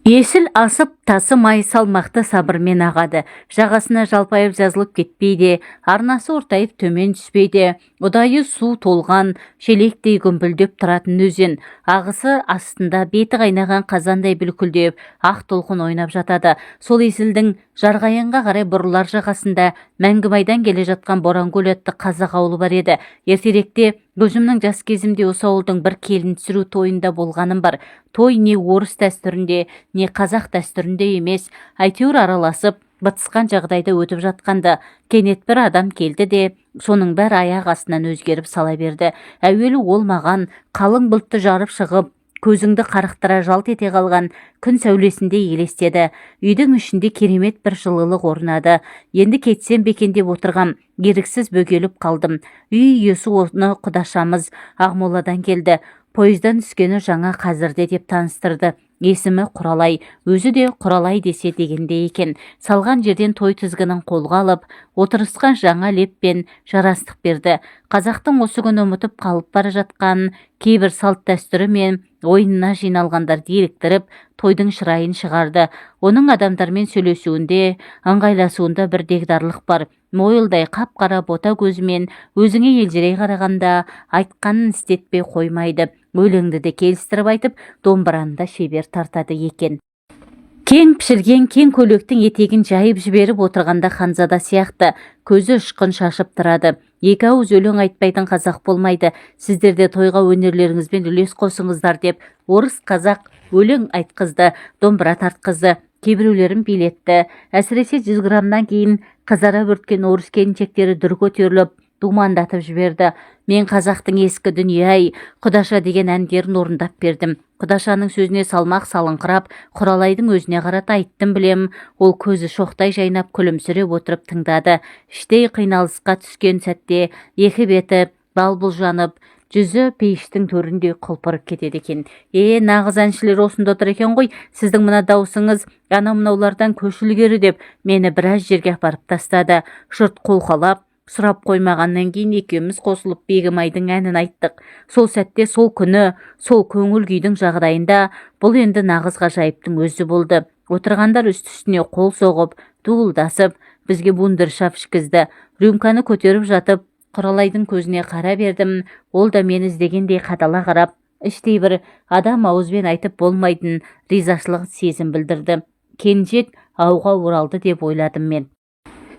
Есіл асып тасымай салмақты сабырмен ағады. Жағасына жалпайып жазылып кетпейді, арнасы ортайып төмен түспейді. Ұдайы су толған, шелектей гүмбілдеп тұратын өзен. Ағысы астында беті қайнаған қазандай бүлкілдеп, ақ толқын ойнап жатады. Сол есілдің Жарғайынға қарай бұрылар жағасында Мәңгімайдан келе жатқан Борангөл атты қазақ ауылы бар еді. Ертеректе өзімнің жас кезімде осы ауылдың бір келін түсіру тойында болғаным бар. Той не орыс дәстүрінде, не қазақ дәстүрінде емес, әйтеуір араласып, бытысқан жағдайда өтіп жатқанда кенет бір адам келді де, соның бәрі аяқ астынан өзгеріп сала берді. Әуелі ол маған қалың бұлтты жарып шығып, көзіңді қарықтыра жалт ете қалған күн сәулесінде елестеді. Үйдің ішінде керемет бір жылылық орнады. Енді кетсем бекен деп отырғам, еріксіз бөгеліп қалдым. Үй иесі оны құдашамыз Ақмоладан келді. Пойыздан түскені жаңа қазірде деп таныстырды. Есімі Құралай, өзі де Құралай десе дегенде екен. Салған жерден той тізгінін қолға алып, отырысқан жаңа леппен жарастық берді. Қазақтың осы күні ұмытып қалып бара жатқан кейбір салт дәстүрі мен ойынына жиналғандарды еліктіріп, тойдың шырайын шығарды. Оның адамдармен сөйлесуінде, ыңғайласуында бір дегдарлық бар. Мойылдай қап-қара бота көзімен өзіңе елжірей қарағанда айтқанын істетпей қоймайды. Өлеңді де келістіріп айтып, домбыраны да шебер тартады екен. Кең пішілген кең көйлектің етегін жайып жіберіп отырғанда ханзада сияқты көзі ұшқын шашып тұрады. Екі ауыз өлең айтпайтын қазақ болмайды. Сіздерде тойға өнерлеріңізбен үлес қосыңыздар деп орыс қазақ өлең айтқызды, домбыра тартқызды. Кейбіреулерін билетті. Әсіресе 100 граммнан кейін қызара бүрткен орыс келіншектері дүр көтеріліп, думандатып жіберді. Мен қазақтың ескі дүние-ай, Құдаша деген әндерін орындап бердім. Құдашаның сөзіне салмақ салыңқырап, Құралайдың өзіне қарата айттым білем. Ол көзі шоқтай жайнап күлімсіреп отырып тыңдады. Іштей қиналысқа түскен сәтте екі беті балбұл жанып, жүзі пейіштің төрінде құлпырып кетеді екен. Нағыз әншілер осында отыр екен ғой, сіздің мына даусыңыз анау-мынаулардан көшілгері деп мені біраз жерге апарып тастады. Жұрт қолқалап, сұрап қоймағаннан кейін екеуміз қосылып Бегімайдың әнін айттық. Сол сәтте, сол күні, сол көңіл күйдің жағдайында бұл енді нағыз ғажайыптың өзі болды. Отырғандар үсті-үстіне қол соғып, дуылдасып, бізге бундыршап ішкізді. Рюмканы көтеріп жатып, Құралайдың көзіне қара бердім. Ол да мені іздегендей қадала қарап, іштей бір адам ауызбен айтып болмайтын ризашылық сезім білдірді. Келіншек ауға оралды деп ойладым мен.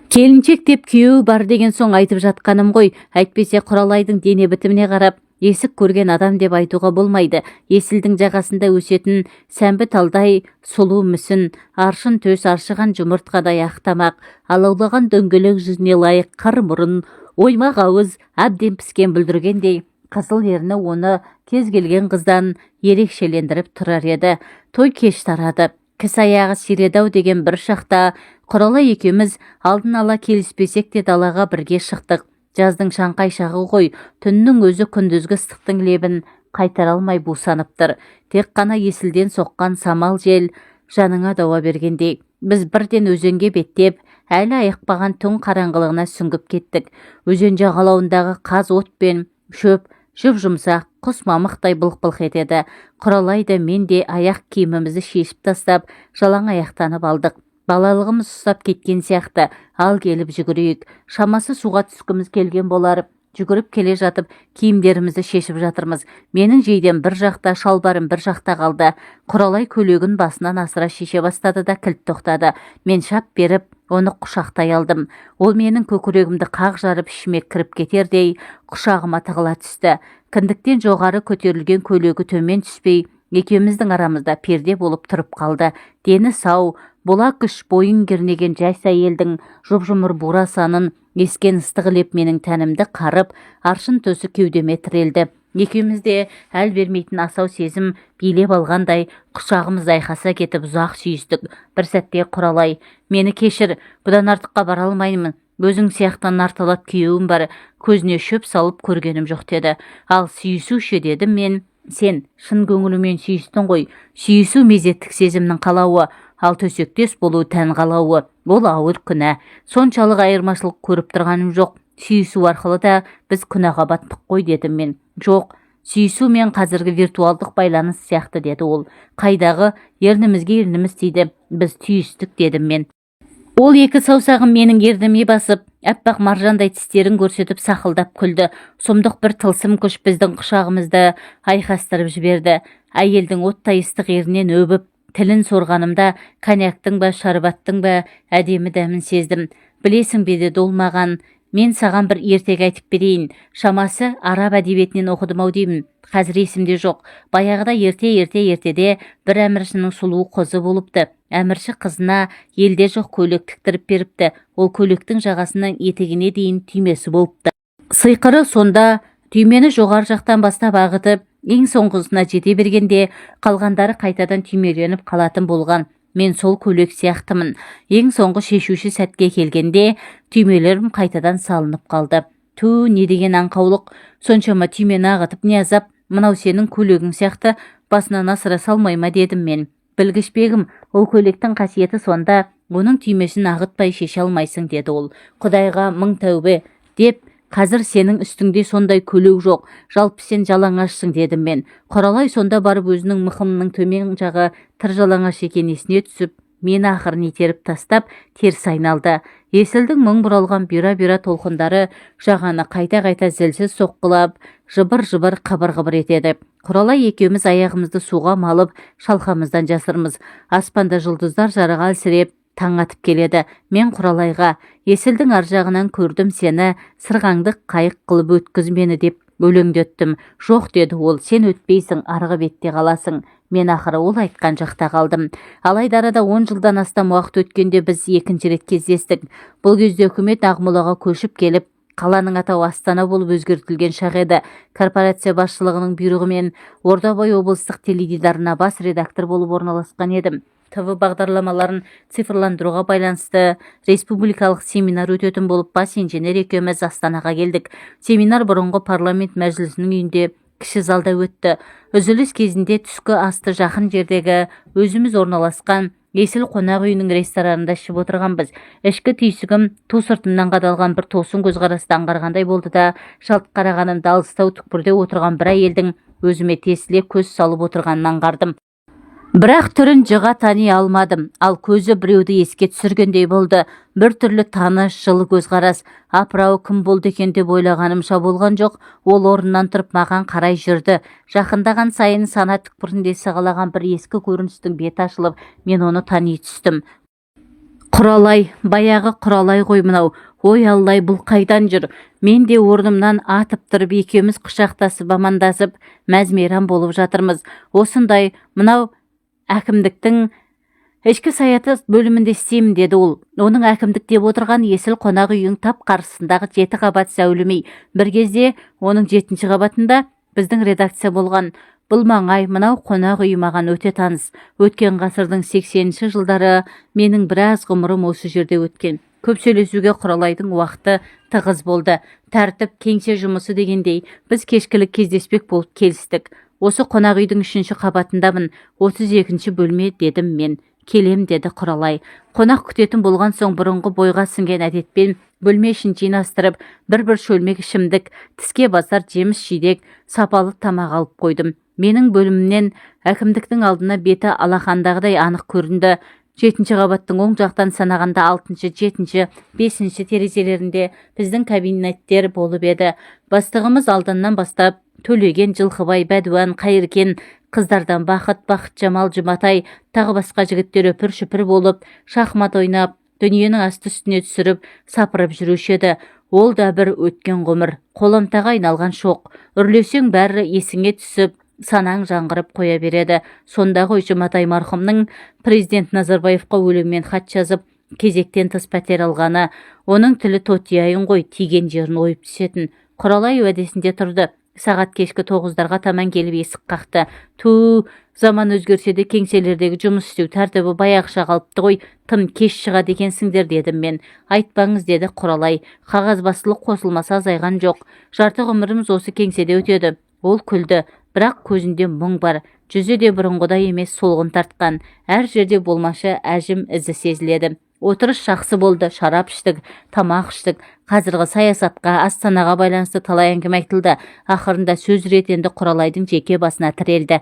Келіншек деп күйеуі бар деген соң айтып жатқаным ғой. Әйтпесе Құралайдың дене бітіміне қарап, есік көрген адам деп айтуға болмайды. Есілдің жағасында өсетін сәмбі талдай сұлу мүсін, аршын төс аршыған жұмыртқадай ақ тамақ, алаулаған дөңгелек жүзіне лайық қыр мұрын, оймақ ауыз әбден піскен бүлдіргендей қызыл ерні оны кез келген қыздан ерекшелендіріп тұрар еді. Той кеш тарады. Кісі аяғы сиреді-ау деген бір шақта Құралай екеуміз алдын ала келіспесек те далаға бірге шықтық. Жаздың шаңқай шағы ғой, түннің өзі күндізгі ыстықтың лебін қайтара алмай бусанып тұр. Тек қана есілден соққан самал жел жаныңа дауа бергендей. Біз бірден өзенге беттеп, әлі аяқпаған түн қараңғылығына сүңгіп кеттік. Өзен жағалауындағы қаз от пен шөп жұп-жұмсақ құс мамықтай былқ-былқ етеді. Құралай да мен де аяқ киімімізді шешіп тастап, жалаң аяқтанып алдық. Балалығымыз ұстап кеткен сияқты. Ал келіп жүгірейік. Шамасы суға түскіміз келген болар. Жүгіріп келе жатып, киімдерімізді шешіп жатырмыз. Менің жейдем бір жақта, шалбарым бір жақта қалды. Құралай көйлегін басынан асыра шеше бастады да кілт тоқтады. Мен шап беріп, оны құшақтай алдым. Ол менің көкірегімді қақ жарып ішіме кіріп кетердей құшағыма тығыла түсті. Кіндіктен жоғары көтерілген көйлегі төмен түспей, екеуміздің арамызда перде болып тұрып қалды. Дені сау, бола күш бойын кернеген жас әйелдің жұп-жұмыр бура санын ескен ыстық леп менің тәнімді қарып, аршын төсі кеудеме тірелді. Екеумізде әл бермейтін асау сезім билеп алғандай құшағымыз айқаса кетіп ұзақ сүйістік. Бір сәтте Құралай, мені кешір, бұдан артыққа бара алмаймын. Өзің сияқты нарталап күйеуім бар, көзіне шөп салып көргенім жоқ деді. Ал сүйісуші дедім мен. Сен шын көңілімен сүйістің ғой. Сүйісу мезеттік сезімнің қалауы, ал төсектес болу тән қалауы. Ол ауыр күнә. Соншалық айырмашылық көріп тұрғаным жоқ. Сүйісу арқылы да біз күнәға баттық қой дедім мен. Жоқ, сүйісу мен қазіргі виртуалдық байланыс сияқты деді ол. Қайдағы ернімізге ерніміз тиді, біз түйістік дедім мен. Ол екі саусағын менің ерніме басып, әппақ маржандай тістерін көрсетіп сақылдап күлді. Сұмдық бір тылсым күш біздің құшағымызды айқастырып жіберді. Әйелдің оттай ыстық ерінен өбіп, тілін сорғанымда коньяктың ба, шарбаттың ба әдемі дәмін сездім. Білесің бе деді ол маған, мен саған бір ертегі айтып берейін. Шамасы араб әдебиетінен оқыдым-ау деймін. Қазір есімде жоқ. Баяғыда ертеде бір әміршінің сұлу қозы болыпты. Әмірші қызына елде жоқ көйлек тіктіріп беріпті. Ол көйлектің жағасынан етегіне дейін түймесі болыпты. Сыйқыры сонда түймені жоғары жақтан бастап ағытып, ең соңғысына жете бергенде қалғандары қайтадан түймеленіп қалатын болған. Мен сол көйлек сияқтымын. Ең соңғы шешуші сәтке келгенде түймелерім қайтадан салынып қалды. Ту, не деген аңқаулық, соншама түймені ағытып не азап, мынау сенің көйлегің сияқты басынан асыра салмай ма дедім мен. Білгішпегім, ол көйлектің қасиеті сонда, оның түймесін ағытпай шеше алмайсың деді ол. Құдайға мың тәубе деп, қазір сенің үстіңде сондай көйлек жоқ, жалпы сен жалаңашсың дедім мен. Құралай сонда барып өзінің мықымның төмен жағы тыр жалаңаш екен есіне түсіп, мені ақырын итеріп тастап, теріс айналды. Есілдің мың бұралған бұйра толқындары жағаны қайта зілсіз соққылап, жыбыр қыбыр етеді. Құралай екеуміз аяғымызды суға малып, шалқамыздан жасырмыз. Аспанда жұлдыздар жарығы әлсіреп, таң атып келеді. Мен Құралайға, есілдің ар жағынан көрдім сені, сырғаңды қайық қылып өткіз мені деп өлеңдеттім. Жоқ деді ол, сен өтпейсің, арғы бетте қаласың. Мен ақыры ол айтқан жақта қалдым. Алайда арада 10 жылдан астам уақыт өткенде біз екінші рет кездестік. Бұл кезде үкімет Ақмолаға көшіп келіп, қаланың атауы Астана болып өзгертілген шақ еді. Корпорация басшылығының бұйрығымен Ордабай облыстық теледидарына бас редактор болып орналасқан едім. ТВ бағдарламаларын цифрландыруға байланысты республикалық семинар өтетін болып, бас инженер екеуміз Астанаға келдік. Семинар бұрынғы парламент мәжілісінің үйінде кіші залда өтті. Үзіліс кезінде түскі асты жақын жердегі өзіміз орналасқан Есіл қонақ үйінің ресторанында ішіп отырғанбыз. Ішкі түйсігім ту сыртымнан қадалған бір тосын көзқарасты аңғарғандай болды да, жалт қарағанымда алыстау түкпірде отырған бір әйелдің өзіме тесіле көз салып отырғанын аңғардым. Бірақ түрін жыға тани алмадым, ал көзі біреуді еске түсіргендей болды. Бір түрлі таныш, жылы көзқарас. Апырау, кім болды екен деп ойлағанымша болған жоқ. Ол орнынан тұрып маған қарай жүрді. Жақындаған сайын сана түкпірінде сығалаған бір ескі көріністің беті ашылып, мен оны тани түстім. Құралай, баяғы Құралай ғой мынау. Ой Аллай, бұл қайдан жүр? Мен де орнымнан атып тұрып, екеуміз құшақтасып амандасып, мәз-мейрам болып жатырмыз. Осындай, мынау әкімдіктің ішкі саясат бөлімінде істеймін деді ол. Оның әкімдік деп отырған Есіл қонақ үйінің тап қарсысындағы 7 қабат зәулім үй. Бір кезде оның 7-ші қабатында біздің редакция болған. Бұл маңай, мынау қонақ үй маған өте таныс. Өткен ғасырдың 80-ші жылдары менің біраз ғұмырым осы жерде өткен. Көп сөйлесуге Құралайдың уақыты тығыз болды. Тәртіп, кеңсе жұмысы дегендей, біз кешкілік кездеспек болып келістік. Осы қонақ үйдің 3-ші қабатындамын, 32-ші бөлме дедім мен. Келем деді Құралай. Қонақ күтетін болған соң бұрынғы бойға сіңген әдетпен бөлме ішін жинастырып, бір шөлмек ішімдік, тіске басар жеміс жидек, сапалы тамақ алып қойдым. Менің бөлімімнен әкімдіктің алдына беті алақандағыдай анық көрінді. 7-ші қабаттың оң жақтан санағанда 6-ші, 7-ші, 5-ші терезелерінде біздің кабинеттер болып еді. Бастығымыз алданнан бастап Төлеген, Жылқыбай, Бәдуан, Қайыркен, қыздардан Бақыт, Жамал, Жұматай, тағы басқа жігіттер өпір-шүпір болып, шахмат ойнап, дүниенің асты-үстіне түсіріп, сапырып жүруші еді. Ол да бір өткен ғұмыр, қоламтаға айналған шоқ. Үрлесең бәрі есіңе түсіп, санаң жаңғырып қоя береді. Сонда ғой Жұматай марқұмның президент Назарбаевқа өлеңмен хат жазып, кезектен тыс пәтер алғаны. Оның тілі тотияйын ғой, тиген жерін ойып түсетін. Құралай уәдесінде тұрды. Сағат кешкі 9-дарға таман келіп есік қақты. Ту, заман өзгерсе де кеңселердегі жұмыс істеу тәртібі баяғыша қалыпты ғой, тым кеш шығады екенсіңдер дедім мен. Айтпаңыз деді Құралай. Қағазбастылық қосылмаса азайған жоқ. Жарты ғұмырымыз осы кеңседе өтеді. Ол күлді, бірақ көзінде мұң бар. Жүзі де бұрынғыдай емес, солғын тартқан. Әр жерде болмашы әжім ізі сезіледі. Отырыс жақсы болды, шарап іштік, тамақ іштік. Қазіргі саясатқа, Астанаға байланысты талай әңгіме айтылды. Ақырында сөз ретінде Құралайдың жеке басына тірелді.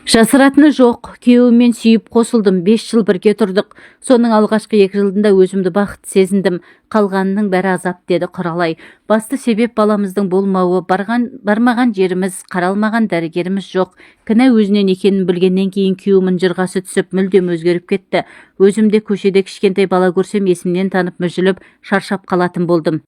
Жасыратыны жоқ, күйеуіммен сүйіп қосылдым, 5 жыл бірге тұрдық. Соның алғашқы 2 жылдында өзімді бақытты сезіндім. Қалғанының бәрі азап, деді Құралай. Басты себеп баламыздың болмауы, бармаған жеріміз, қаралмаған дәрігеріміз жоқ. Кінә өзінен екенін білгеннен кейін күйеуімнің жырғасы түсіп, мүлдем өзгеріп кетті. Өзімде көшеде кішкентай бала көрсем есімнен танып мүжіліп, шаршап қалатын болдым.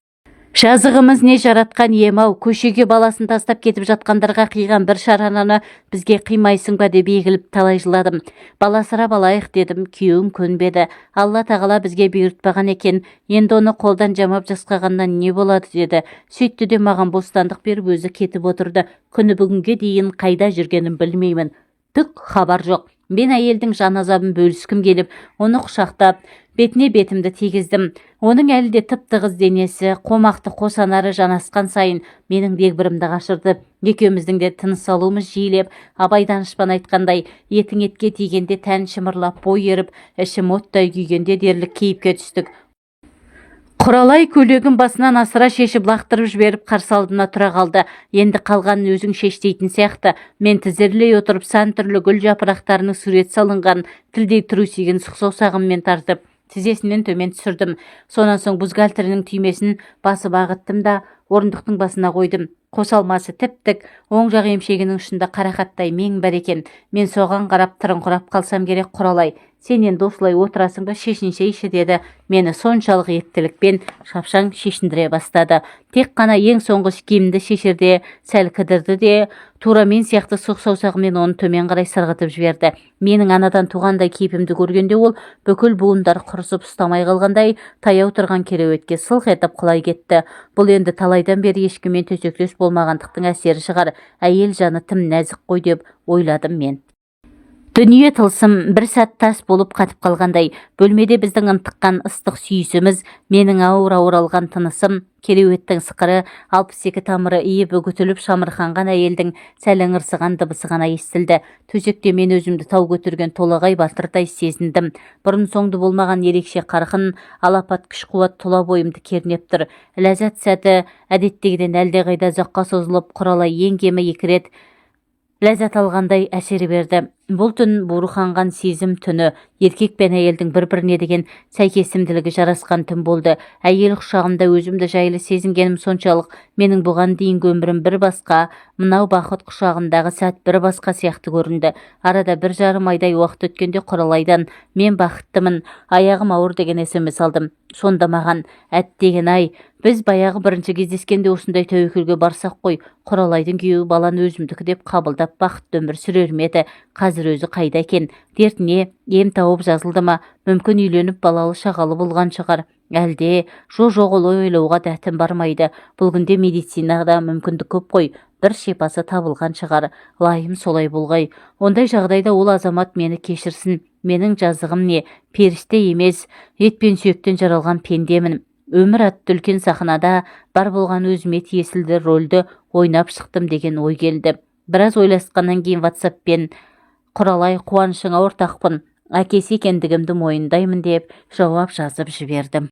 Жазығымыз не жаратқан ем-ау, көшеге баласын тастап кетіп жатқандарға қиған бір шарананы бізге қимайсың ба деп егіліп талай жыладым. Бала асырап алайық дедім, күйеуім көнбеді. Алла тағала бізге бұйыртпаған екен, енді оны қолдан жамап жасқағаннан не болады деді. Сөйтті де маған бостандық беріп өзі кетіп отырды. Күні бүгінге дейін қайда жүргенін білмеймін. Түк хабар жоқ. Мен әйелдің жан азабын бөліскім келіп, оны құшақтап, бетіне бетімді тигіздім. Оның әлі де тып-тығыз денесі, қомақты қосанары жанасқан сайын менің дегбірімді қашырды. Екеуміздің де тыныс алуымыз жиілеп, абай данышпан айтқандай, етің етке тигенде тән шымырлап, бой еріп, ішім оттай күйгенде дерлік кейіпке түстік. Құралай көйлегін басынан асыра шешіп лақтырып жіберіп қарсы алдына тұра қалды. Енді қалғанын өзің шеш дейтін сияқты. Мен тізерлей отырып сан түрлі гүл жапырақтарының сурет салынған тілдей трусигін сұқ саусағыммен тартып тізесінен төмен түсірдім. Сонан соң бузгальтерінің түймесін басып ағыттым да орындықтың басына қойдым. Қосалмасы тіп-тік, оң жақ емшегінің ұшында қарақаттай мен бар екен. Мен соған қарап тырыңқырап қалсам керек. Құралай, сен енді осылай отырасың ба, шешінсейші деді. Мені соншалық ептілікпен шапшаң шешіндіре бастады. Тек қана ең соңғы киімді шешерде сәл кідірді де, тура мен сияқты сұқ саусағымен оны төмен қарай сырғытып жіберді. Менің анадан туғандай кейпімді көргенде ол бүкіл буындар құрысып ұстамай қалғандай таяу тұрған кереуетке сылқ етіп құлай кетті. Бұл енді талайдан бері ешкіммен төсектес болмағандықтың әсері шығар. Әйел жаны тым нәзік қой деп ойладым мен. Дүние тылсым, бір сәт тас болып қатып қалғандай, бөлмеде біздің ынтыққан ыстық сүйісіміз, менің ауыр-ауыр алған тынысым, кереуеттің сықыры, 62 тамыры иіп үгітіліп шамырқанған әйелдің сәл ыңырсыған дыбысы ғана естілді. Төсекте мен өзімді тау көтерген толағай батырдай сезіндім. Бұрын соңды болмаған ерекше қарқын, алапат күш-қуат тұла бойымды кернеп тұр. Ләззат сәті әдеттегіден әлдеқайда ұзаққа созылып, Құралай ең кемі 2 рет ләззат алғандай әсер берді. Бұл түн буруханған сезім түні, еркек пен әйелдің бір-біріне деген сәйкесімділігі жарасқан түн болды. Әйел құшағымда өзімді жайлы сезінгенім соншалық, менің бұған дейінгі өмірім бір басқа, мынау бақыт құшағындағы сәт бір басқа сияқты көрінді. Арада 1,5 айдай уақыт өткенде Құралайдан мен бақыттымын, аяғым ауыр деген SMS алдым. Сонда маған әттеген-ай, біз баяғы бірінші кездескенде осындай тәуекелге барсақ қой, Құралайдың күйеуі баланы өзімдікі деп қабылдап бақытты өмір сүрер ме еді? Қазір өзі қайда екен? Дертіне ем тауып жазылды ма? Мүмкін үйленіп балалы шағалы болған шығар. Әлде жоқ олай ойлауға дәтім бармайды. Бұл күнде медицинада мүмкіндік көп қой. Бір шипасы табылған шығар. Лайым солай болғай. Ондай жағдайда ол азамат мені кешірсін. Менің жазығым не? Періште емес, ет пен сүйектен жаралған пендемін. Өмір атты үлкен сахнада бар болған өзіме тиесілді рөлді ойнап шықтым деген ой келді. Біраз ойласқаннан кейін WhatsApp-пен Құралай, қуанышыңа ортақпын, әкесі екендігімді мойындаймын деп жауап жазып жібердім.